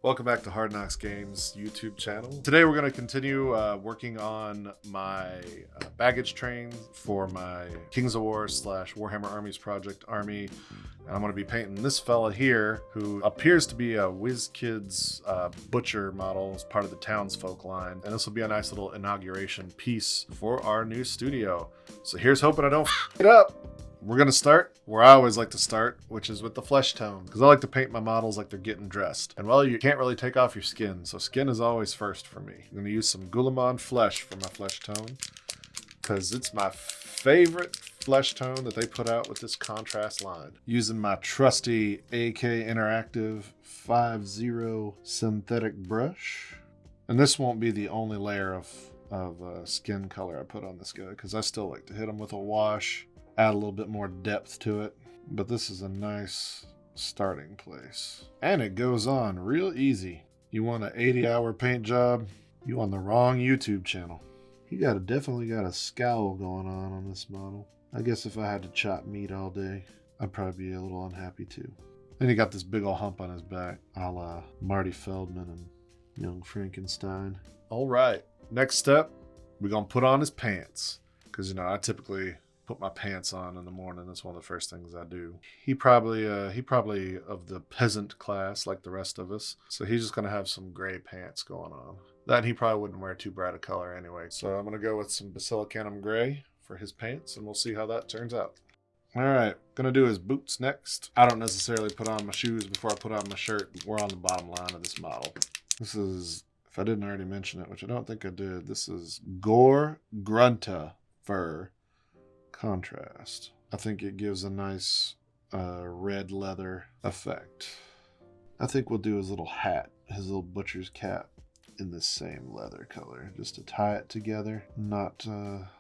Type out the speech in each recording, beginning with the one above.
Welcome back to Hard Knocks Games YouTube channel. Today we're going to continue working on my baggage train for my Kings of War / Warhammer Armies Project army. And I'm going to be painting this fella here, who appears to be a WizKids butcher model as part of the townsfolk line. And this will be a nice little inauguration piece for our new studio. So here's hoping I don't f it up. We're going to start where I always like to start, which is with the flesh tone, because I like to paint my models like they're getting dressed. And well, you can't really take off your skin, so skin is always first for me. I'm going to use some Guilliman flesh for my flesh tone, because it's my favorite flesh tone that they put out with this contrast line. Using my trusty AK Interactive 5.0 synthetic brush. And this won't be the only layer of skin color I put on this guy, because I still like to hit him with a wash. Add a little bit more depth to it, but this is a nice starting place. And it goes on real easy. You want an 80-hour paint job, you on the wrong YouTube channel. He definitely got a scowl going on this model. I guess if I had to chop meat all day, I'd probably be a little unhappy too. Then he got this big old hump on his back, a la Marty Feldman and Young Frankenstein. All right, next step, we're gonna put on his pants. Because, I typically put my pants on in the morning. That's one of the first things I do. He probably of the peasant class like the rest of us, so he's just gonna have some gray pants going on. That he probably wouldn't wear too bright a color anyway. So I'm gonna go with some Basilicanum gray for his pants, and we'll see how that turns out. All right, gonna do his boots next. I don't necessarily put on my shoes before I put on my shirt. We're on the bottom line of this model. This is, if I didn't already mention it, which I don't think I did, this is Gore Grunta fur contrast. I think it gives a nice red leather effect. I think we'll do his little hat, his little butcher's cap, in the same leather color, just to tie it together, not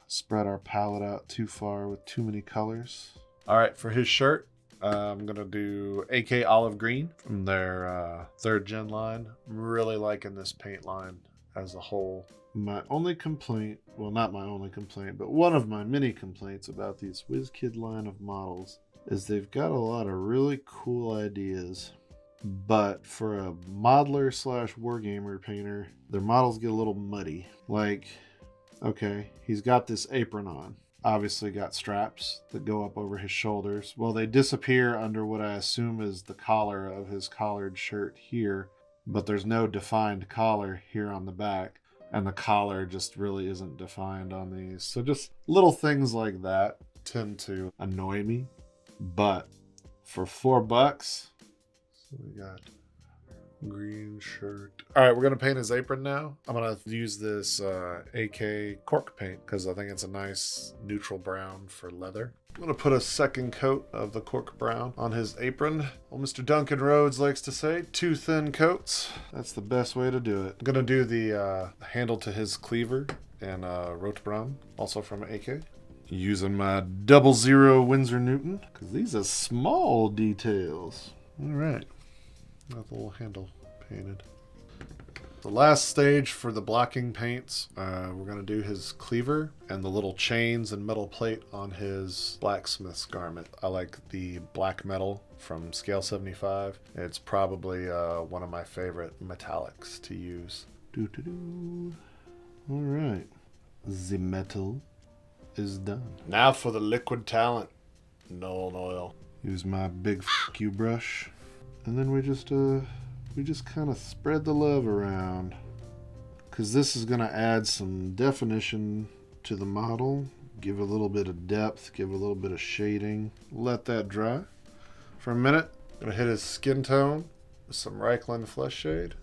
spread our palette out too far with too many colors. All right, for his shirt, I'm gonna do AK Olive Green from their 3rd gen line. I'm really liking this paint line as a whole. My only complaint, well, not my only complaint, but one of my many complaints about these WizKid line of models is they've got a lot of really cool ideas, but for a modeler / wargamer painter, their models get a little muddy. Like, okay, he's got this apron on, obviously got straps that go up over his shoulders. Well, they disappear under what I assume is the collar of his collared shirt here, but there's no defined collar here on the back. And the collar just really isn't defined on these. So just little things like that tend to annoy me. But for $4, so we got green shirt. All right, we're going to paint his apron now. I'm going to use this AK cork paint because I think it's a nice neutral brown for leather. I'm going to put a second coat of the cork brown on his apron. Well, Mr. Duncan Rhodes likes to say, 2 thin coats. That's the best way to do it. I'm going to do the handle to his cleaver in Rote Brown, also from AK. Using my 00 Winsor Newton, because these are small details. All right, got the little handle painted. The last stage for the blocking paints, we're going to do his cleaver and the little chains and metal plate on his blacksmith's garment. I like the black metal from Scale 75. It's probably one of my favorite metallics to use. All right, the metal is done. Now for the liquid talent, Nolan Oil. Use my big f*** you brush, and then we just kind of spread the love around, because this is going to add some definition to the model, give a little bit of depth, give a little bit of shading. Let that dry for a minute. I'm going to hit his skin tone with some Reichland Flesh Shade.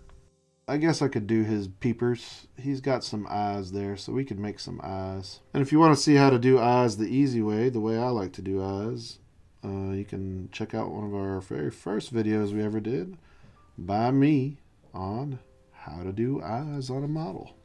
I guess I could do his peepers. He's got some eyes there, so we could make some eyes. And if you want to see how to do eyes the easy way, the way I like to do eyes, you can check out one of our very first videos we ever did by me on how to do eyes on a model.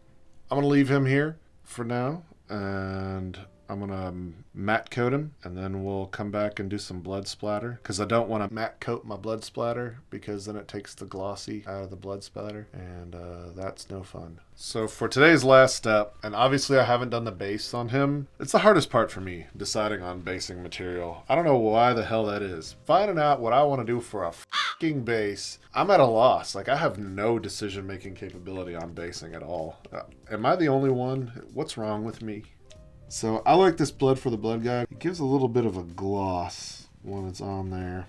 I'm going to leave him here for now, and I'm I'm gonna matte coat him, and then we'll come back and do some blood splatter, because I don't want to matte coat my blood splatter because then it takes the glossy out of the blood splatter, and that's no fun. So for today's last step, and obviously I haven't done the base on him, it's the hardest part for me, deciding on basing material. I don't know why the hell that is. Finding out what I want to do for a fucking base, I'm at a loss. Like, I have no decision-making capability on basing at all. Am I the only one? What's wrong with me? So I like this blood for the blood guy. It gives a little bit of a gloss when it's on there.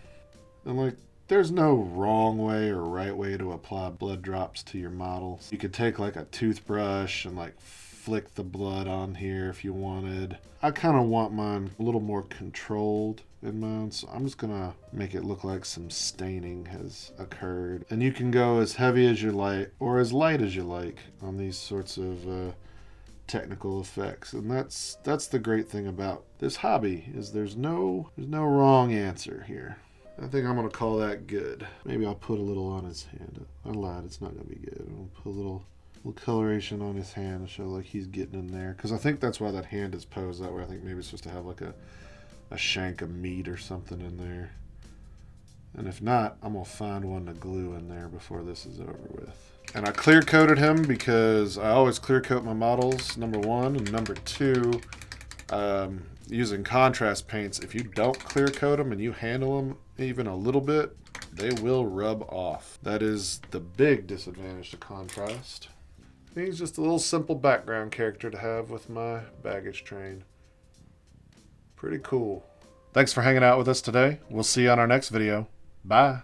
And like, there's no wrong way or right way to apply blood drops to your model. You could take like a toothbrush and like flick the blood on here if you wanted. I kind of want mine a little more controlled in mine, so I'm just gonna make it look like some staining has occurred. And you can go as heavy as you like or as light as you like on these sorts of technical effects. And that's the great thing about this hobby, is there's no wrong answer here. I think I'm gonna call that good. Maybe I'll put a little on his hand. I lied, it's not gonna be good. I'll put a little coloration on his hand to show like he's getting in there, because I think that's why that hand is posed that way. I think maybe it's supposed to have like a shank of meat or something in there. And if not, I'm gonna find one to glue in there before this is over with. And I clear coated him because I always clear coat my models, number one. And number two, using contrast paints, if you don't clear coat them and you handle them even a little bit, they will rub off. That is the big disadvantage to contrast. He's just a little simple background character to have with my baggage train. Pretty cool. Thanks for hanging out with us today. We'll see you on our next video. Bye.